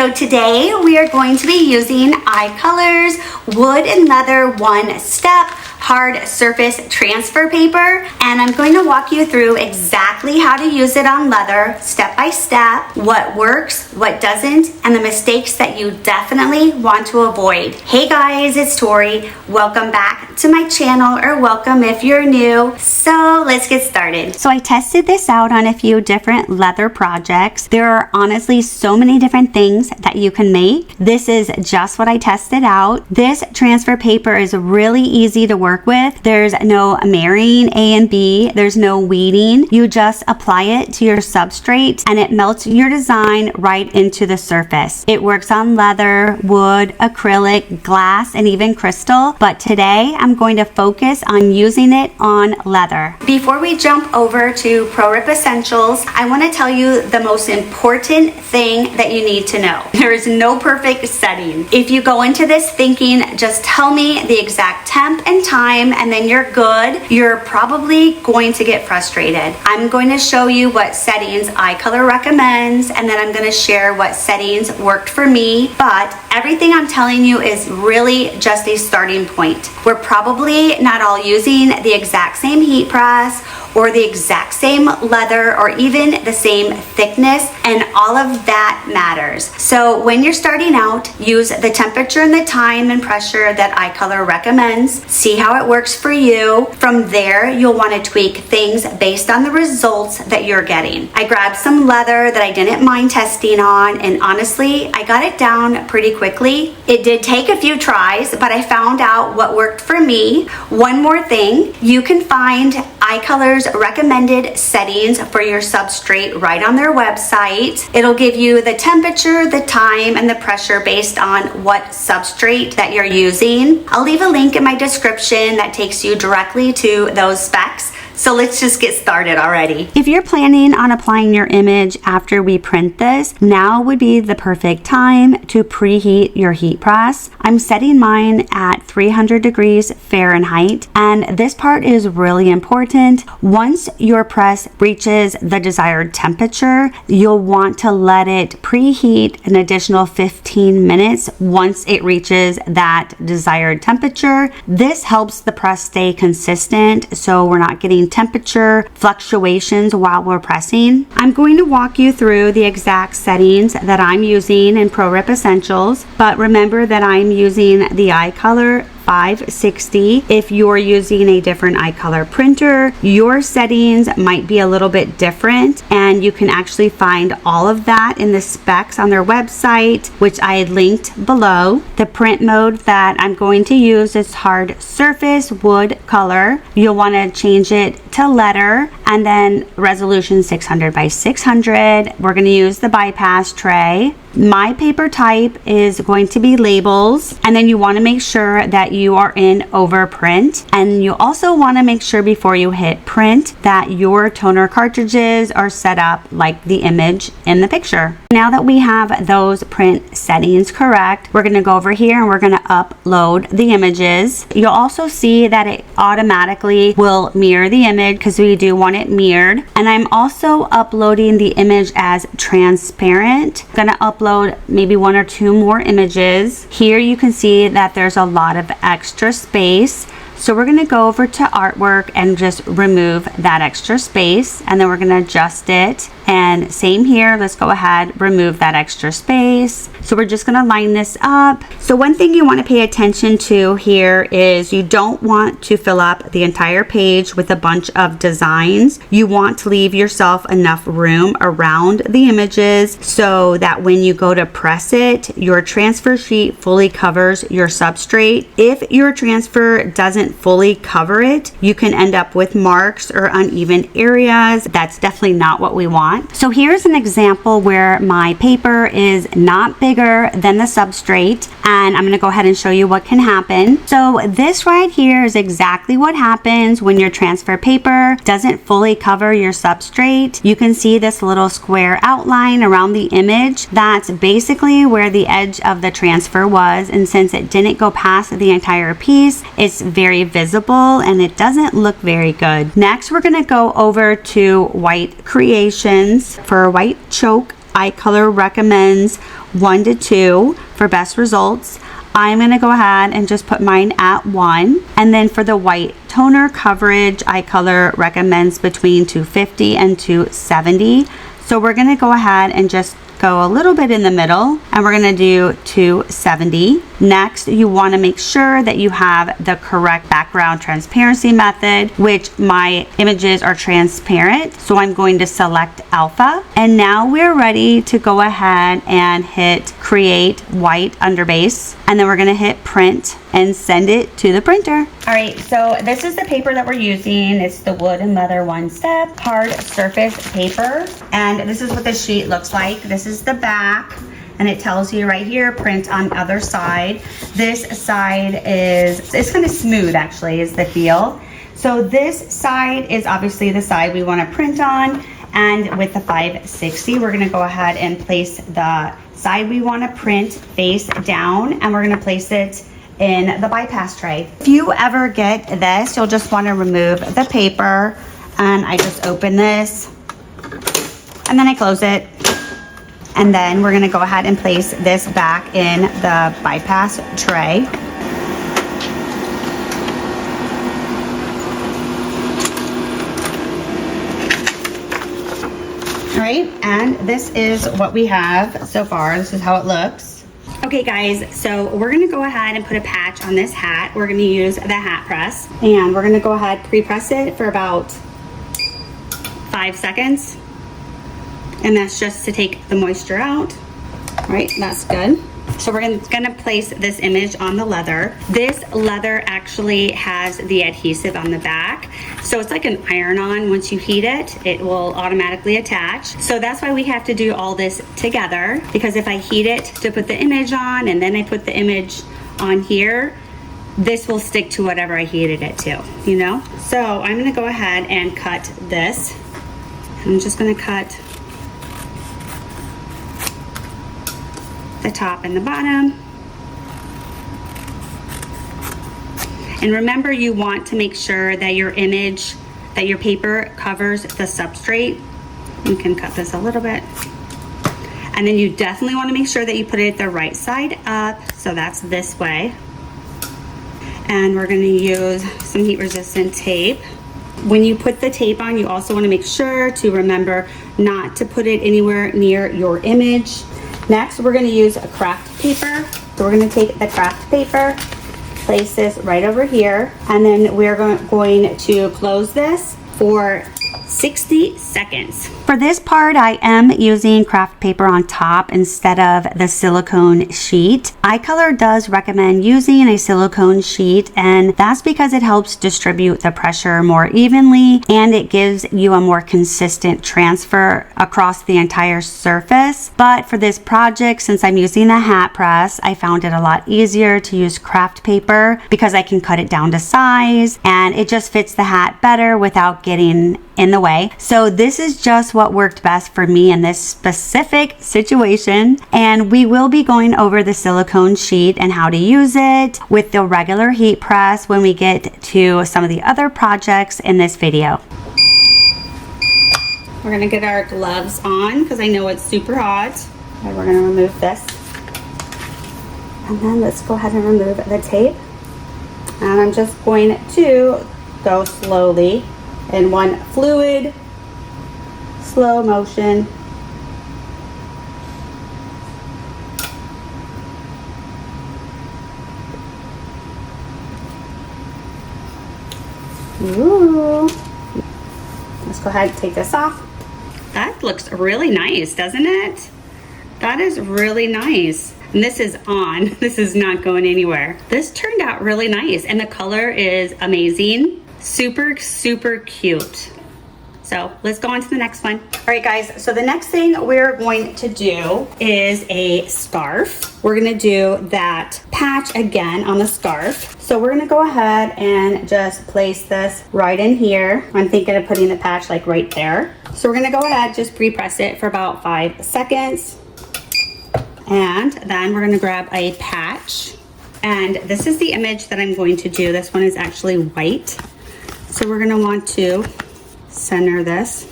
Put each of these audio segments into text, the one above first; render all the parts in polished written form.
So today we are going to be using iColor's Wood and Leather One Step Hard Surface Transfer Paper, and I'm going to walk you through exactly how to use it on leather, step by step, what works, what doesn't, and the mistakes that you definitely want to avoid. Hey guys, it's Tori. Welcome back to my channel, or welcome if you're new. So let's get started. So I tested this out on a few different leather projects. There are honestly so many different things that you can make. This is just what I tested out. This transfer paper is really easy to work with. There's no marrying A and B. There's no weeding. You just apply it to your substrate and it melts your design right into the surface. It works on leather, wood, acrylic, glass, and even crystal. But today I'm going to focus on using it on leather. Before we jump over to ProRIP Essentials, I want to tell you the most important thing that you need to know. There is no perfect setting. If you go into this thinking, just tell me the exact temp and time and then you're good, you're probably going to get frustrated. I'm going to show you what settings iColor recommends, and then I'm going to share what settings worked for me, but everything I'm telling you is really just a starting point. We're probably not all using the exact same heat press or the exact same leather or even the same thickness, and all of that matters. So when you're starting out, use the temperature and the time and pressure that iColor recommends. See how it works for you. From there, you'll want to tweak things based on the results that you're getting. I grabbed some leather that I didn't mind testing on, and honestly, I got it down pretty quickly. It did take a few tries, but I found out what worked for me. One more thing, you can find iColor's recommended settings for your substrate right on their website. It'll give you the temperature, the time, and the pressure based on what substrate that you're using. I'll leave a link in my description that takes you directly to those specs. So let's just get started already. If you're planning on applying your image after we print this, now would be the perfect time to preheat your heat press. I'm setting mine at 300 degrees Fahrenheit, and this part is really important. Once your press reaches the desired temperature, you'll want to let it preheat an additional 15 minutes once it reaches that desired temperature. This helps the press stay consistent so we're not getting temperature fluctuations while we're pressing. I'm going to walk you through the exact settings that I'm using in ProRIP Essentials, but remember that I'm using the iColor 560. If you're using a different iColor printer, your settings might be a little bit different, and you can actually find all of that in the specs on their website, which I linked below. The print mode that I'm going to use is hard surface wood color. You'll want to change it to letter, and then resolution 600 by 600. We're going to use the bypass tray. My paper type is going to be labels, and then you want to make sure that you are in overprint, and you also want to make sure before you hit print that your toner cartridges are set up like the image in the picture. Now that we have those print settings correct, we're going to go over here and we're going to upload the images. You'll also see that it automatically will mirror the image because we do want it mirrored, and I'm also uploading the image as transparent. I'm going to upload maybe one or two more images. Here you can see that there's a lot of extra space. So we're going to go over to artwork and just remove that extra space, and then we're going to adjust it. And same here, let's go ahead, remove that extra space. So we're just going to line this up. So one thing you want to pay attention to here is you don't want to fill up the entire page with a bunch of designs. You want to leave yourself enough room around the images so that when you go to press it, your transfer sheet fully covers your substrate. If your transfer doesn't fully cover it, you can end up with marks or uneven areas. That's definitely not what we want. So here's an example where my paper is not bigger than the substrate, and I'm going to go ahead and show you what can happen. So this right here is exactly what happens when your transfer paper doesn't fully cover your substrate. You can see this little square outline around the image. That's basically where the edge of the transfer was, and since it didn't go past the entire piece, it's very visible and it doesn't look very good. Next, we're going to go over to white creations for a white choke iColor recommends 1 to 2 for best results. I'm gonna go ahead and just put mine at 1. And then for the white toner coverage, iColor recommends between 250 and 270. So we're gonna go ahead and just go a little bit in the middle, and we're gonna do 270. Next, you wanna make sure that you have the correct background transparency method, which my images are transparent. So I'm going to select alpha. And now we're ready to go ahead and hit create white underbase. And then we're gonna hit print and send it to the printer. All right, so this is the paper that we're using. It's the wood and leather 1-step hard surface paper. And this is what the sheet looks like. This is the back, and it tells you right here, print on other side. This side it's kind of smooth actually, is the feel. So this side is obviously the side we want to print on, and with the 560, we're gonna go ahead and place the side we want to print face down, and we're gonna place it in the bypass tray. If you ever get this, you'll just want to remove the paper, and I just open this, and then I close it. And then we're gonna go ahead and place this back in the bypass tray. All right, and this is what we have so far. This is how it looks. Okay guys, so we're gonna go ahead and put a patch on this hat. We're gonna use the hat press, and we're gonna go ahead, pre-press it for about 5 seconds. And that's just to take the moisture out. All right, that's good. So we're gonna place this image on the leather. This leather actually has the adhesive on the back. So it's like an iron-on. Once you heat it, it will automatically attach. So that's why we have to do all this together, because if I heat it to put the image on and then I put the image on here, this will stick to whatever I heated it to, you know? So I'm gonna go ahead and cut this. I'm just gonna cut the top and the bottom. And remember, you want to make sure that your image, that your paper covers the substrate. You can cut this a little bit. And then you definitely want to make sure that you put it the right side up. So that's this way. And we're going to use some heat resistant tape. When you put the tape on, you also want to make sure to remember not to put it anywhere near your image. Next, we're going to use a Kraft paper. So we're going to take the Kraft paper, place this right over here, and then we're going to close this for 60 seconds. For this part, I am using Kraft paper on top instead of the silicone sheet. iColor does recommend using a silicone sheet, and that's because it helps distribute the pressure more evenly, and it gives you a more consistent transfer across the entire surface. But for this project, since I'm using the hat press, I found it a lot easier to use Kraft paper because I can cut it down to size, and it just fits the hat better without getting in the way. So this is just what worked best for me in this specific situation, and we will be going over the silicone sheet and how to use it with the regular heat press when we get to some of the other projects in this video. We're gonna get our gloves on because I know it's super hot. And we're gonna remove this, and then let's go ahead and remove the tape, and I'm just going to go slowly in one fluid, slow motion. Ooh. Let's go ahead and take this off. That looks really nice, doesn't it? That is really nice. And this is on. This is not going anywhere. This turned out really nice, and the color is amazing. Super, super cute. So let's go on to the next one. All right, guys, so the next thing we're going to do is a scarf. We're gonna do that patch again on the scarf. So we're gonna go ahead and just place this right in here. I'm thinking of putting the patch like right there. So we're gonna go ahead, just pre-press it for about 5 seconds. And then we're gonna grab a patch. And this is the image that I'm going to do. This one is actually white. So we're gonna want to center this,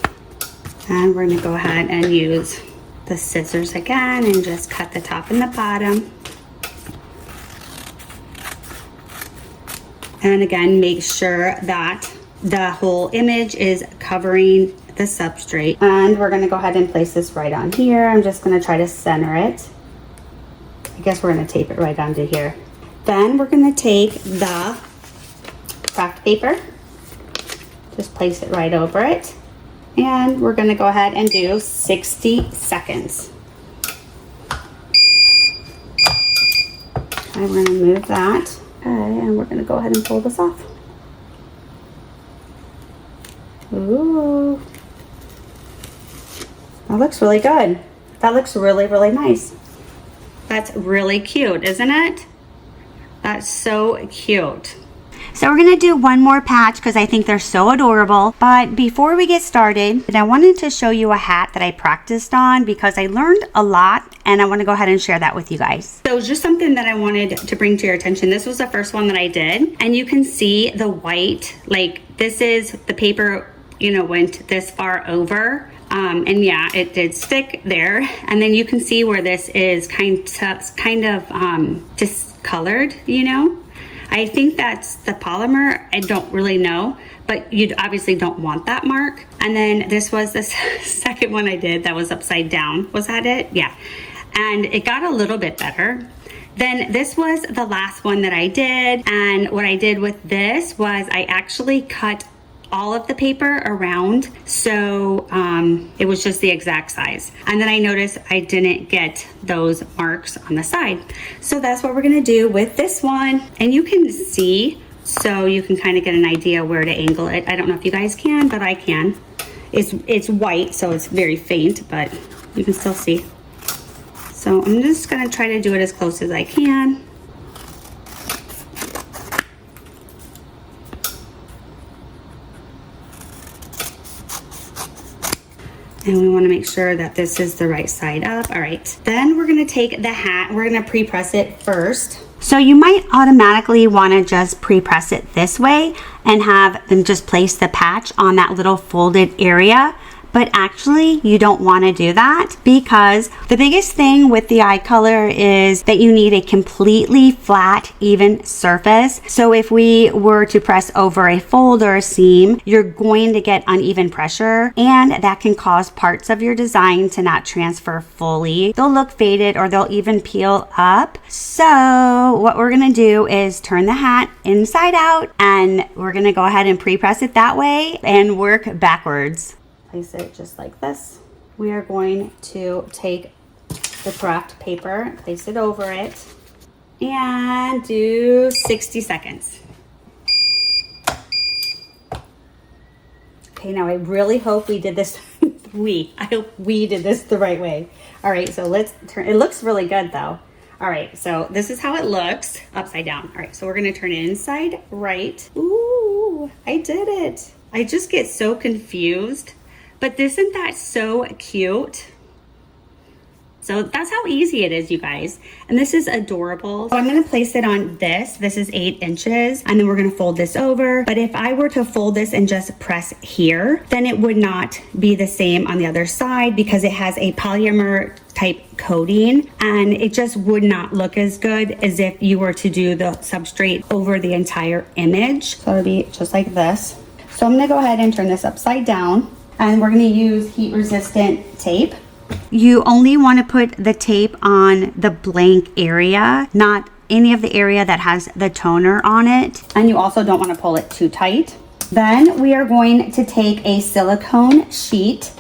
and we're gonna go ahead and use the scissors again and just cut the top and the bottom. And again, make sure that the whole image is covering the substrate. And we're gonna go ahead and place this right on here. I'm just gonna try to center it. I guess we're gonna tape it right onto here. Then we're gonna take the Kraft paper, just place it right over it. And we're gonna go ahead and do 60 seconds. Okay, we're gonna move that. Okay, and we're gonna go ahead and pull this off. Ooh. That looks really good. That looks really, really nice. That's really cute, isn't it? That's so cute. So we're gonna do one more patch because I think they're so adorable. But before we get started, I wanted to show you a hat that I practiced on because I learned a lot and I wanna go ahead and share that with you guys. So just something that I wanted to bring to your attention. This was the first one that I did. And you can see the white, like this is the paper, you know, went this far over. And yeah, it did stick there. And then you can see where this is kind of discolored, you know? I think that's the polymer. I don't really know, but you obviously don't want that mark. And then this was the second one I did that was upside down. Was that it? Yeah. And it got a little bit better. Then this was the last one that I did. And what I did with this was I actually cut all of the paper around, so it was just the exact size. And then I noticed I didn't get those marks on the side. So that's what we're gonna do with this one. And you can see, so you can kind of get an idea where to angle it. I don't know if you guys can, but I can. It's white, so it's very faint, but you can still see. So I'm just gonna try to do it as close as I can. And we want to make sure that this is the right side up. All right, then we're going to take the hat, we're going to pre-press it first. So you might automatically want to just pre-press it this way and have them just place the patch on that little folded area. But actually you don't want to do that because the biggest thing with the iColor is that you need a completely flat, even surface. So if we were to press over a fold or a seam, you're going to get uneven pressure and that can cause parts of your design to not transfer fully. They'll look faded or they'll even peel up. So what we're gonna do is turn the hat inside out and we're gonna go ahead and pre-press it that way and work backwards. Place it just like this. We are going to take the Kraft paper, place it over it, and do 60 seconds. Okay, now I really hope we did this, I hope we did this the right way. All right, so let's turn, it looks really good though. All right, so this is how it looks upside down. All right, so we're gonna turn it inside right. Ooh, I did it. I just get so confused. But isn't that so cute? So that's how easy it is, you guys. And this is adorable. So I'm gonna place it on this. This is 8 inches, and then we're gonna fold this over. But if I were to fold this and just press here, then it would not be the same on the other side because it has a polymer type coating and it just would not look as good as if you were to do the substrate over the entire image. So it'll be just like this. So I'm gonna go ahead and turn this upside down. And we're going to use heat resistant tape. You only want to put the tape on the blank area, not any of the area that has the toner on it. And you also don't want to pull it too tight. Then we are going to take a silicone sheet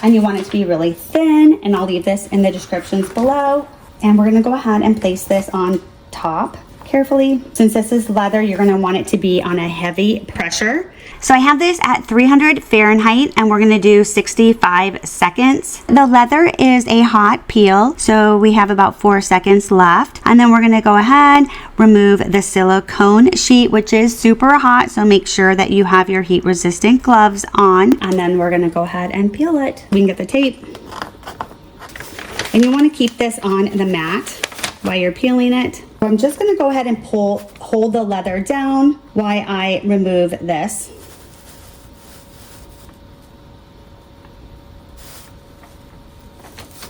and you want it to be really thin, and I'll leave this in the descriptions below. And we're going to go ahead and place this on top carefully. Since this is leather, you're going to want it to be on a heavy pressure. So I have this at 300 Fahrenheit and we're gonna do 65 seconds. The leather is a hot peel, so we have about 4 seconds left. And then we're gonna go ahead, remove the silicone sheet, which is super hot, so make sure that you have your heat resistant gloves on. And then we're gonna go ahead and peel it. We can get the tape. And you wanna keep this on the mat while you're peeling it. So I'm just gonna go ahead and hold the leather down while I remove this.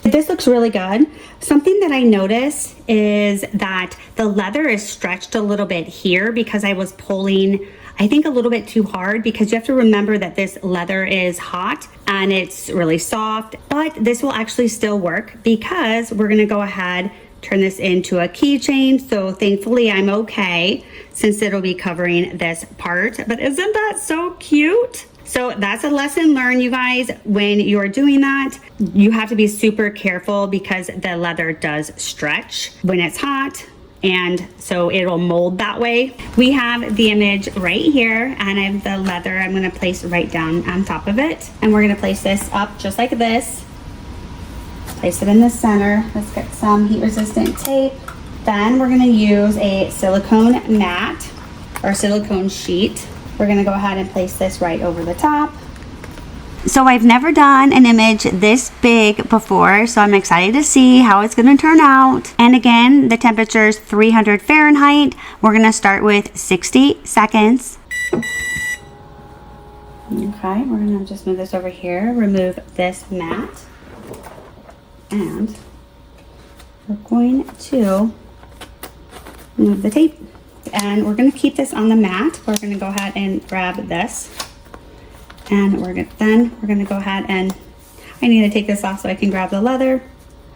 The this looks really good. Something that I noticed is that the leather is stretched a little bit here because I was pulling, I think, a little bit too hard, because you have to remember that this leather is hot and it's really soft, but this will actually still work because we're gonna go ahead, turn this into a keychain. So thankfully I'm okay since it'll be covering this part, but isn't that so cute? So that's a lesson learned, you guys. When you're doing that, you have to be super careful because the leather does stretch when it's hot, and so it'll mold that way. We have the image right here, and I have the leather I'm gonna place right down on top of it. And we're gonna place this up just like this. Place it in the center. Let's get some heat resistant tape. Then we're gonna use a silicone mat or silicone sheet. We're gonna go ahead and place this right over the top. So I've never done an image this big before, so I'm excited to see how it's gonna turn out. And again, the temperature is 300 Fahrenheit. We're gonna start with 60 seconds. Okay, we're gonna just move this over here, remove this mat. And we're going to remove the tape. And we're gonna keep this on the mat. We're gonna go ahead and grab this. And we're gonna go ahead and, I need to take this off so I can grab the leather.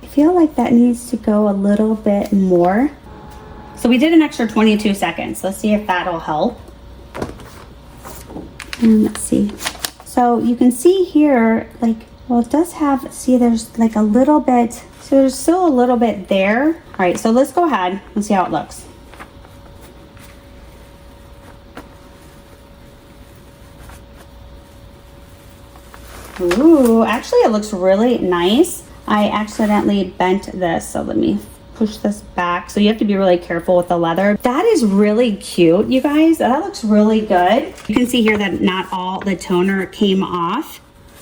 I feel like that needs to go a little bit more. So we did an extra 22 seconds. Let's see if that'll help. And let's see. So you can see here, like, well, it does have, see, there's like a little bit, so there's still a little bit there. All right, so let's go ahead and see how it looks. Ooh, actually it looks really nice. I accidentally bent this, so let me push this back. So you have to be really careful with the leather. That is really cute, you guys. That looks really good. You can see here that not all the toner came off.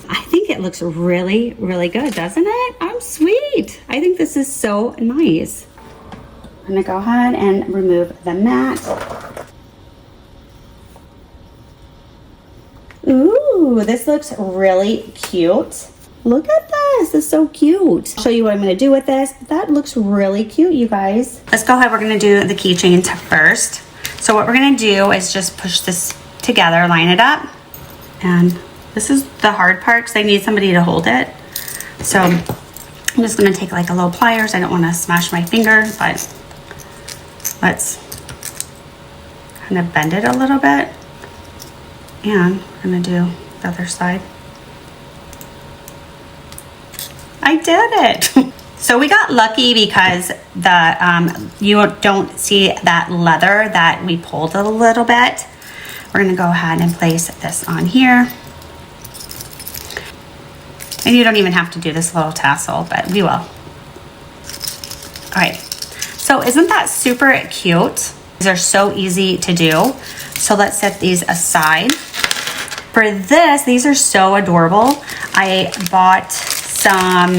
I think it looks really, really good, doesn't it? I'm sweet. I think this is so nice. I'm gonna go ahead and remove the mat. Ooh, this looks really cute. Look at this, it's so cute. I'll show you what I'm gonna do with this. That looks really cute, you guys. Let's go ahead, we're gonna do the keychains first. So what we're gonna do is just push this together, line it up. And this is the hard part because I need somebody to hold it. So I'm just gonna take like a little pliers. I don't wanna smash my finger, but let's kind of bend it a little bit. And we're gonna do the other side. I did it. So we got lucky because the you don't see that leather that we pulled a little bit. We're gonna go ahead and place this on here. And you don't even have to do this little tassel, but we will. All right, so isn't that super cute? These are so easy to do. So let's set these aside. For this, these are so adorable. I bought some,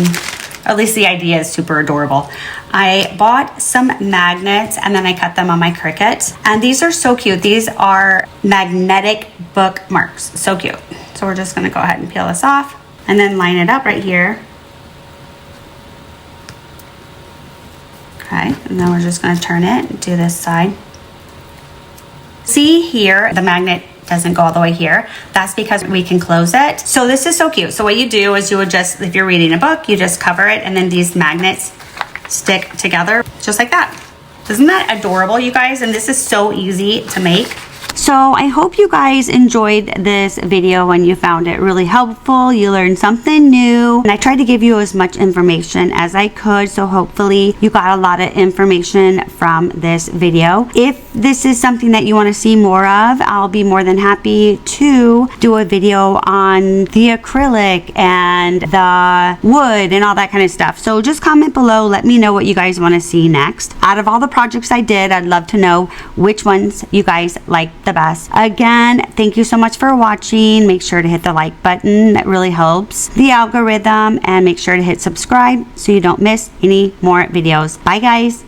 or at least the idea is super adorable. I bought some magnets and then I cut them on my Cricut. And these are so cute. These are magnetic bookmarks, so cute. So we're just gonna go ahead and peel this off and then line it up right here. Okay, and then we're just gonna turn it and do this side. See here, the magnet doesn't go all the way here. That's because we can close it. So this is so cute. So what you do is you would just, if you're reading a book, you just cover it and then these magnets stick together just like that. Isn't that adorable, you guys? And this is so easy to make. So I hope you guys enjoyed this video and you found it really helpful. You learned something new, and I tried to give you as much information as I could, so hopefully you got a lot of information from this video. If this is something that you want to see more of, I'll be more than happy to do a video on the acrylic and the wood and all that kind of stuff. So just comment below, let me know what you guys want to see next. Out of all the projects I did, I'd love to know which ones you guys like the best. Again, thank you so much for watching. Make sure to hit the like button. That really helps the algorithm, and make sure to hit subscribe so you don't miss any more videos. Bye guys.